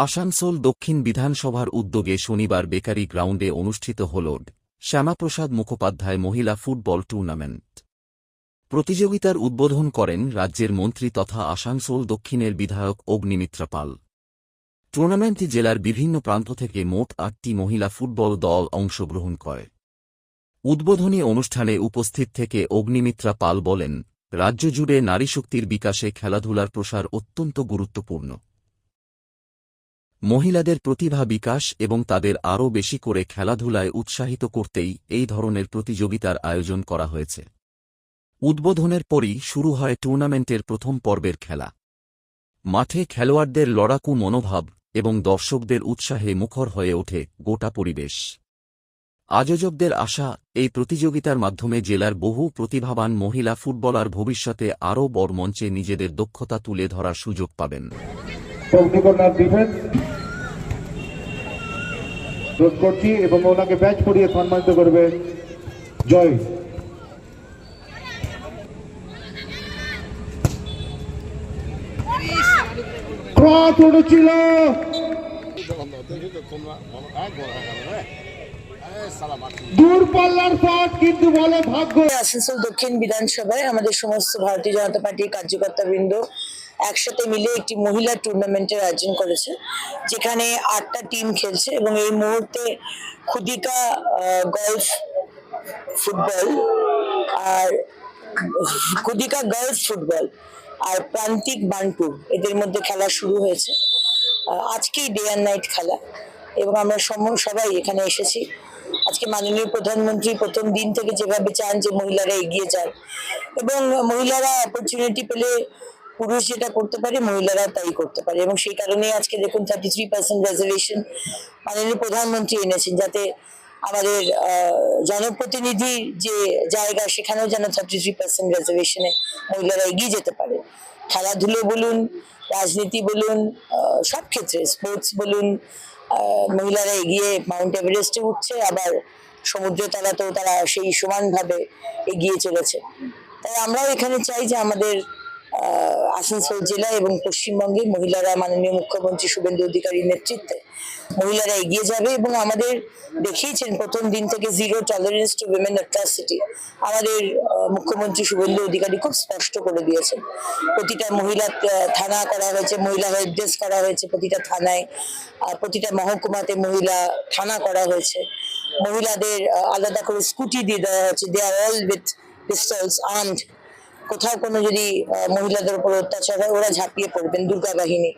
আসানসোল দক্ষিণ বিধানসভার উদ্যোগে শনিবার বেকারি গ্রাউন্ডে অনুষ্ঠিত হল শ্যামাপ্রসাদ মুখোপাধ্যায় মহিলা ফুটবল টুর্নামেন্ট। প্রতিযোগিতার উদ্বোধন করেন রাজ্যের মন্ত্রী তথা আসানসোল দক্ষিণের বিধায়ক অগ্নিমিত্রা পাল। টুর্নামেন্টে জেলার বিভিন্ন প্রান্ত থেকে মোট ৮টি মহিলা ফুটবল দল অংশগ্রহণ করে। উদ্বোধনী অনুষ্ঠানে উপস্থিত থেকে অগ্নিমিত্রা পাল বলেন, রাজ্য জুড়ে নারীশক্তির বিকাশে খেলাধুলার প্রসার অত্যন্ত গুরুত্বপূর্ণ। মহিলাদের প্রতিভা বিকাশ এবং তাদের আরও বেশি করে খেলাধুলায় উৎসাহিত করতেই এই ধরনের প্রতিযোগিতার আয়োজন করা হয়েছে। উদ্বোধনের পরই শুরু হয় টুর্নামেন্টের প্রথম পর্বের খেলা। মাঠে খেলোয়াড়দের লড়াকু মনোভাব এবং দর্শকদের উৎসাহে মুখর হয়ে ওঠে গোটা পরিবেশ। আয়োজকদের আশা, এই প্রতিযোগিতার মাধ্যমে জেলার বহু প্রতিভাবান মহিলা ফুটবলার ভবিষ্যতে আরও বড় মঞ্চে নিজেদের দক্ষতা তুলে ধরার সুযোগ পাবেন। করছি এবং ওনাকে ব্যাচ পরিয়ে সম্মানিত করবে জয়। ক্রস উঠেছিল, দূরপাল্লার শট, কিন্তু বলে ভাগ্য। আসানসোল দক্ষিণ বিধানসভায় আমাদের সমস্ত ভারতীয় জনতা পার্টির কার্যকর্তাবৃন্দ একসাথে মিলে একটি মহিলা টুর্নামেন্টের আয়োজন করেছে, যেখানে ৮টা টিম খেলছে এবং এই মুহূর্তে খুদিকা গলফ ফুটবল আর খুদিকা গার্লস ফুটবল আর প্রান্তিক বানপুর এদের মধ্যে খেলা শুরু হয়েছে। আজকেই ডে অ্যান্ড নাইট খেলা এবং আমরা সবাই এখানে এসেছি। আজকে মাননীয় প্রধানমন্ত্রী প্রথম দিন থেকে যেভাবে চান যে মহিলারা এগিয়ে যান এবং মহিলারা অপরচুনিটি পেলে পুরুষ যেটা করতে পারে মহিলারা তাই করতে পারে, এবং সেই কারণে আজকে দেখুন 33% রিজার্ভেশন মাননীয় প্রধানমন্ত্রী এনেছেন, যাতে আমাদের জনপ্রতিনিধির যে জায়গা সেখানেও যেন 33% রিজার্ভেশনে মহিলারা এগিয়ে যেতে পারে। খেলাধুলো বলুন, রাজনীতি বলুন, সব ক্ষেত্রে স্পোর্টস বলুন, মহিলারা এগিয়ে মাউন্ট এভারেস্টে উঠছে, আবার সমুদ্র তলাতেও তারা সেই সমানভাবে এগিয়ে চলেছে। তাই আমরাও এখানে চাই যে আমাদের আসানসোল জেলা এবং পশ্চিমবঙ্গে মহিলারা মাননীয় মুখ্যমন্ত্রী শুভেন্দু অধিকারীর নেতৃত্বে মহিলারা এগিয়ে যাবে এবং আমাদের দেখিয়েছেন প্রথম দিন থেকে zero tolerance two women atrocity. আমাদের মুখ্যমন্ত্রী শুভেন্দু অধিকারী খুব স্পষ্ট করে দিয়েছেন। প্রতিটা মহিলা থানা করা হয়েছে, মহিলা হেল্প ডেস্ক করা হয়েছে প্রতিটা থানায়, প্রতিটা মহকুমাতে মহিলা থানা করা হয়েছে। মহিলাদের আলাদা করে স্কুটি দিয়ে দেওয়া হয়েছে, দে আর অল উইথ পিস্তলস আর্মড। কোথাও কোনো যদি মহিলাদের উপর অত্যাচার হয় ওরা ঝাঁপিয়ে পড়বেন, দুর্গা বাহিনী।